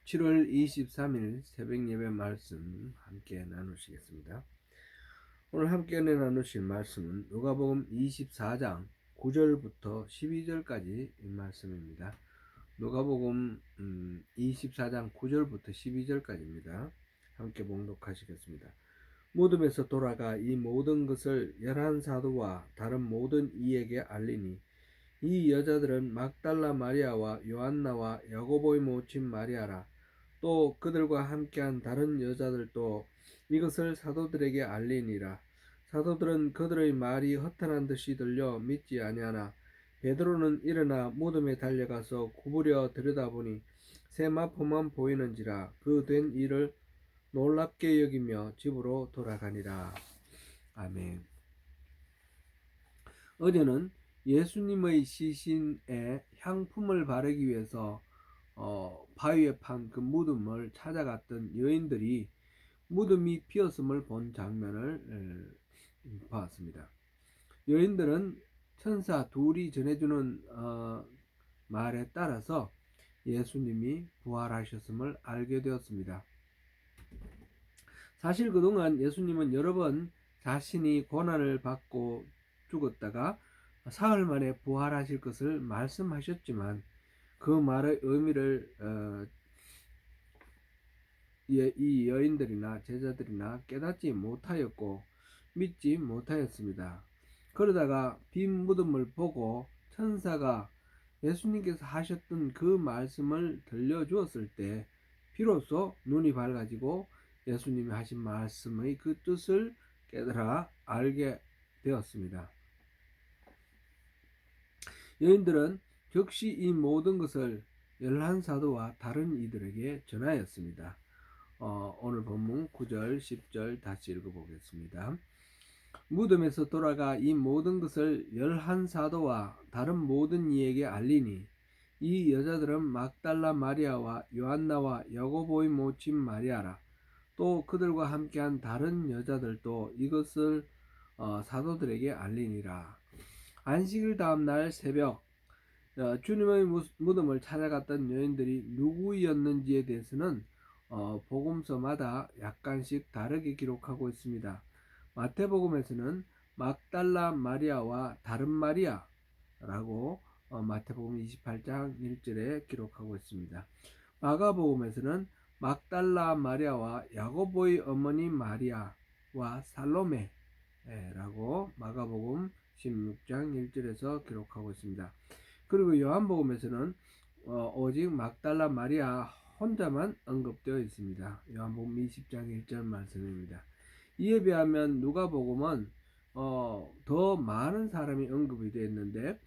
7월 23일 새벽 예배 말씀 함께 나누시겠습니다. 오늘 함께 나누실 말씀은 누가복음 24장 9절부터 12절까지 말씀입니다. 누가복음 24장 9절부터 12절까지입니다. 함께 봉독하시겠습니다. 무덤에서 돌아가 이 모든 것을 11사도와 다른 모든 이에게 알리니 이 여자들은 막달라 마리아와 요한나와 야고보의 모친 마리아라. 또 그들과 함께한 다른 여자들도 이것을 사도들에게 알리니라. 사도들은 그들의 말이 허탄한 듯이 들려 믿지 아니하나 베드로는 일어나 무덤에 달려가서 구부려 들여다보니 세마포만 보이는지라. 그 된 일을 놀랍게 여기며 집으로 돌아가니라. 아멘. 어제는 예수님의 시신에 향품을 바르기 위해서 바위에 판 그 무덤을 찾아갔던 여인들이 무덤이 비었음을 본 장면을 보았습니다. 여인들은 천사 둘이 전해주는 말에 따라서 예수님이 부활하셨음을 알게 되었습니다. 사실 그동안 예수님은 여러 번 자신이 고난을 받고 죽었다가 사흘 만에 부활하실 것을 말씀하셨지만 그 말의 의미를 이 여인들이나 제자들이나 깨닫지 못하였고 믿지 못하였습니다. 그러다가 빈 무덤을 보고 천사가 예수님께서 하셨던 그 말씀을 들려주었을 때 비로소 눈이 밝아지고 예수님이 하신 말씀의 그 뜻을 깨달아 알게 되었습니다. 여인들은 즉시 이 모든 것을 11사도와 다른 이들에게 전하였습니다. 오늘 본문 9절 10절 다시 읽어보겠습니다. 무덤에서 돌아가 이 모든 것을 11사도와 다른 모든 이에게 알리니 이 여자들은 막달라 마리아와 요한나와 야고보의 모친 마리아라. 또 그들과 함께한 다른 여자들도 이것을 사도들에게 알리니라. 안식일 다음 날 새벽 주님의 무덤을 찾아갔던 여인들이 누구였는지에 대해서는 복음서마다 약간씩 다르게 기록하고 있습니다. 마태복음에서는 막달라 마리아와 다른 마리아라고 마태복음 28장 1절에 기록하고 있습니다. 마가복음에서는 막달라 마리아와 야고보의 어머니 마리아와 살로메라고 마가복음 16장 1절에서 기록하고 있습니다. 그리고 요한복음에서는 오직 막달라 마리아 혼자만 언급되어 있습니다. 요한복음 20장 1절 말씀입니다. 이에 비하면 누가복음은 더 많은 사람이 언급이 되어 있는데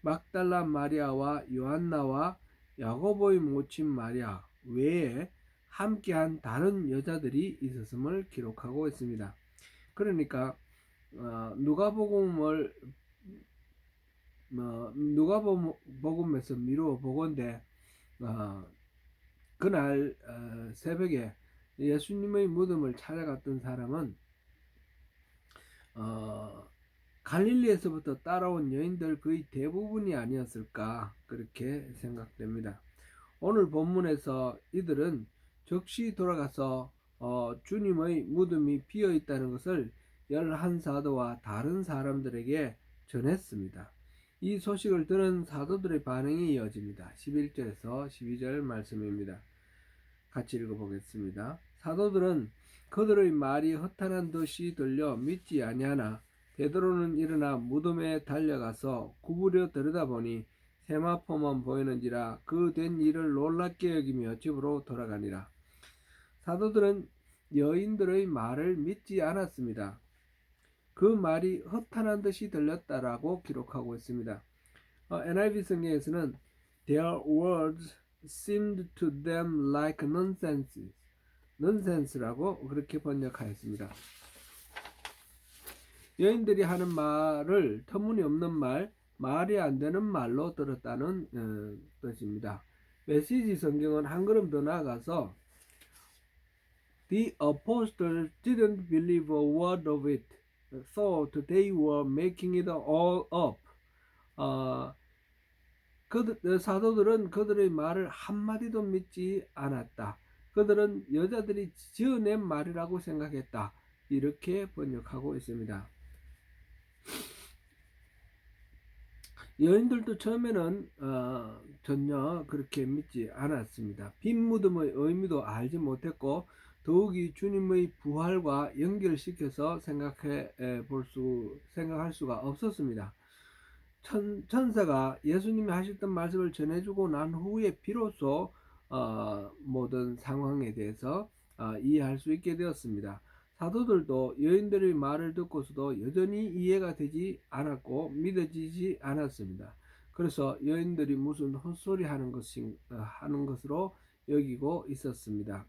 막달라 마리아와 요한나와 야고보의 모친 마리아 외에 함께한 다른 여자들이 있었음을 기록하고 있습니다. 그러니까 누가복음에서 미루어 보건대 그날 새벽에 예수님의 무덤을 찾아갔던 사람은 갈릴리에서부터 따라온 여인들 거의 대부분이 아니었을까 그렇게 생각됩니다. 오늘 본문에서 이들은 즉시 돌아가서 주님의 무덤이 비어 있다는 것을 11사도와 다른 사람들에게 전했습니다. 이 소식을 들은 사도들의 반응이 이어집니다. 11절에서 12절 말씀입니다. 같이 읽어보겠습니다. 사도들은 그들의 말이 허탄한 듯이 들려 믿지 아니하나 베드로는 일어나 무덤에 달려가서 구부려 들여다보니 세마포만 보이는지라. 그 된 일을 놀랍게 여기며 집으로 돌아가니라. 사도들은 여인들의 말을 믿지 않았습니다. 그 말이 허탄한 듯이 들렸다라고 기록하고 있습니다. NIV 성경에서는 Their words seemed to them like nonsense라고 그렇게 번역하였습니다. 여인들이 하는 말을 터무니없는 말이 안 되는 말로 들었다는 뜻입니다. 메시지 성경은 한 걸음 더 나아가서 The apostles didn't believe a word of it, thought they were making it all up. 사도들은 그들의 말을 한마디도 믿지 않았다. 그들은 여자들이 지어낸 말이라고 생각했다. 이렇게 번역하고 있습니다. 여인들도 처음에는 전혀 그렇게 믿지 않았습니다. 빈 무덤의 의미도 알지 못했고 더욱이 주님의 부활과 연결시켜서 생각할 수가 없었습니다. 천사가 예수님이 하셨던 말씀을 전해주고 난 후에 비로소 모든 상황에 대해서 이해할 수 있게 되었습니다. 사도들도 여인들의 말을 듣고서도 여전히 이해가 되지 않았고 믿어지지 않았습니다. 그래서 여인들이 무슨 헛소리 하는 것으로 여기고 있었습니다.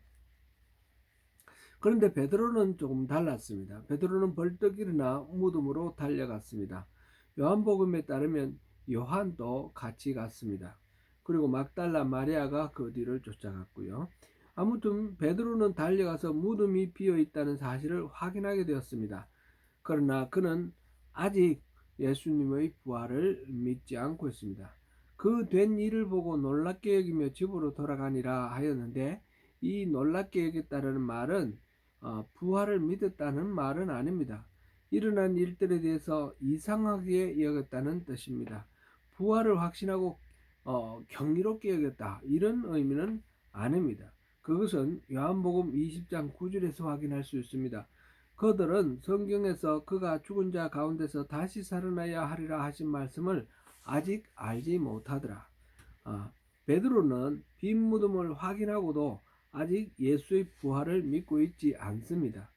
그런데 베드로는 조금 달랐습니다. 베드로는 벌떡 일어나 무덤으로 달려갔습니다. 요한복음에 따르면 요한도 같이 갔습니다. 그리고 막달라 마리아가 그 뒤를 쫓아갔고요. 아무튼 베드로는 달려가서 무덤이 비어 있다는 사실을 확인하게 되었습니다. 그러나 그는 아직 예수님의 부활을 믿지 않고 있습니다. 그 된 일을 보고 놀랍게 여기며 집으로 돌아가니라 하였는데, 이 놀랍게 여겼다는 말은 부활을 믿었다는 말은 아닙니다. 일어난 일들에 대해서 이상하게 여겼다는 뜻입니다. 부활을 확신하고 경이롭게 여겼다, 이런 의미는 아닙니다. 그것은 요한복음 20장 9절에서 확인할 수 있습니다. 그들은 성경에서 그가 죽은 자 가운데서 다시 살아나야 하리라 하신 말씀을 아직 알지 못하더라. 베드로는 빈 무덤을 확인하고도 아직 예수의 부활을 믿고 있지 않습니다.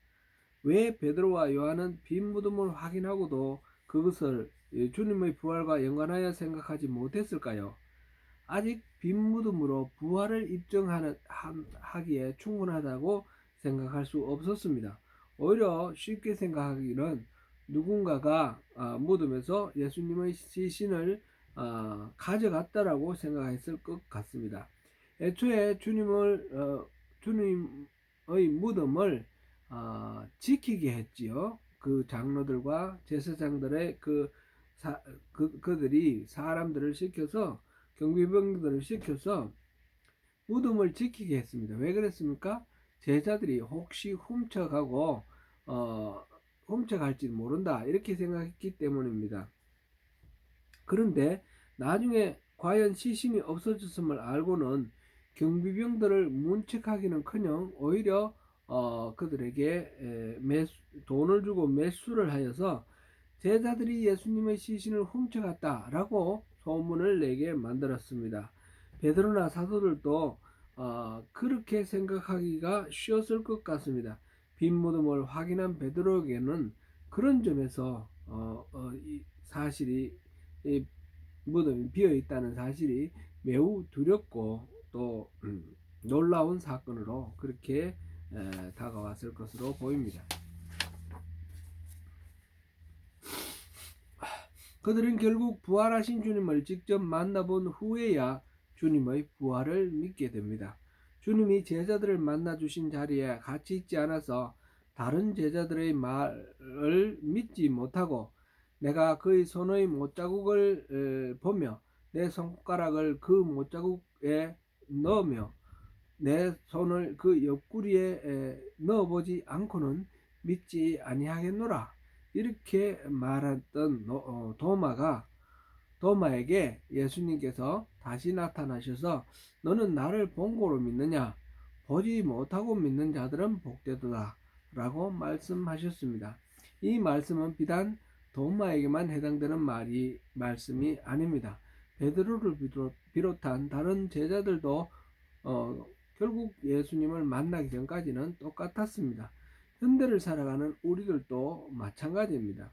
왜 베드로와 요한은 빈 무덤을 확인하고도 그것을 주님의 부활과 연관하여 생각하지 못했을까요? 아직 빈 무덤으로 부활을 입증하기에 충분하다고 생각할 수 없었습니다. 오히려 쉽게 생각하기는 누군가가 무덤에서 예수님의 시신을 가져갔다라고 생각했을 것 같습니다. 애초에 주님의 무덤을 지키게 했지요. 그 장로들과 제사장들의 그들이 사람들을 시켜서, 경비병들을 시켜서 무덤을 지키게 했습니다. 왜 그랬습니까? 제자들이 혹시 훔쳐갈지 모른다, 이렇게 생각했기 때문입니다. 그런데 나중에 과연 시신이 없어졌음을 알고는 경비병들을 문책하기는커녕 오히려 그들에게 돈을 주고 매수를 하여서 제자들이 예수님의 시신을 훔쳐갔다라고 소문을 내게 만들었습니다. 베드로나 사도들도 그렇게 생각하기가 쉬웠을 것 같습니다. 빈 무덤을 확인한 베드로에게는 그런 점에서 이 사실이, 이 무덤이 비어 있다는 사실이 매우 두렵고 또 놀라운 사건으로 그렇게 다가왔을 것으로 보입니다. 그들은 결국 부활하신 주님을 직접 만나본 후에야 주님의 부활을 믿게 됩니다. 주님이 제자들을 만나 주신 자리에 같이 있지 않아서 다른 제자들의 말을 믿지 못하고, 내가 그의 손의 못자국을 보며 내 손가락을 그 못자국에 넣으며 내 손을 그 옆구리에 넣어보지 않고는 믿지 아니하겠노라, 이렇게 말했던 도마에게 예수님께서 다시 나타나셔서 너는 나를 본 거로 믿느냐? 보지 못하고 믿는 자들은 복되도다 라고 말씀하셨습니다. 이 말씀은 비단 도마에게만 해당되는 말씀이 아닙니다. 베드로를 비롯한 다른 제자들도 결국 예수님을 만나기 전까지는 똑같았습니다. 현대를 살아가는 우리들도 마찬가지입니다.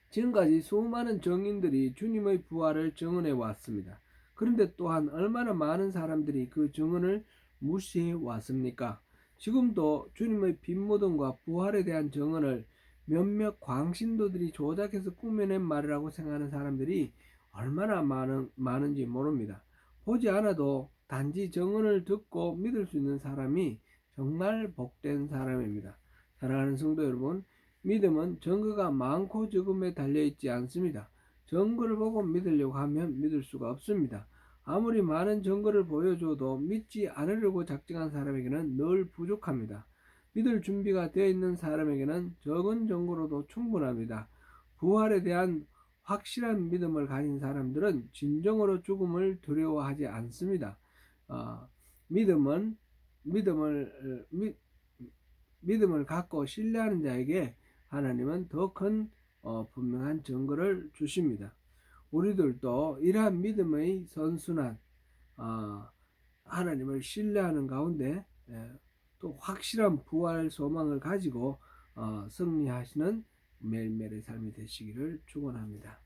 지금까지 수많은 증인들이 주님의 부활을 증언해 왔습니다. 그런데 또한 얼마나 많은 사람들이 그 증언을 무시해 왔습니까? 지금도 주님의 빈무덤과 부활에 대한 증언을 몇몇 광신도들이 조작해서 꾸며낸 말이라고 생각하는 사람들이 얼마나 많은지 모릅니다. 보지 않아도 단지 증언을 듣고 믿을 수 있는 사람이 정말 복된 사람입니다. 사랑하는 성도 여러분, 믿음은 증거가 많고 적음에 달려있지 않습니다. 증거를 보고 믿으려고 하면 믿을 수가 없습니다. 아무리 많은 증거를 보여줘도 믿지 않으려고 작정한 사람에게는 늘 부족합니다. 믿을 준비가 되어 있는 사람에게는 적은 증거로도 충분합니다. 부활에 대한 확실한 믿음을 가진 사람들은 진정으로 죽음을 두려워하지 않습니다. 어, 믿음은 믿음을 갖고 신뢰하는 자에게 하나님은 더 큰 분명한 증거를 주십니다. 우리들도 이러한 믿음의 선순환, 어, 하나님을 신뢰하는 가운데 또 확실한 부활 소망을 가지고 승리하시는 매일매일의 삶이 되시기를 축원합니다.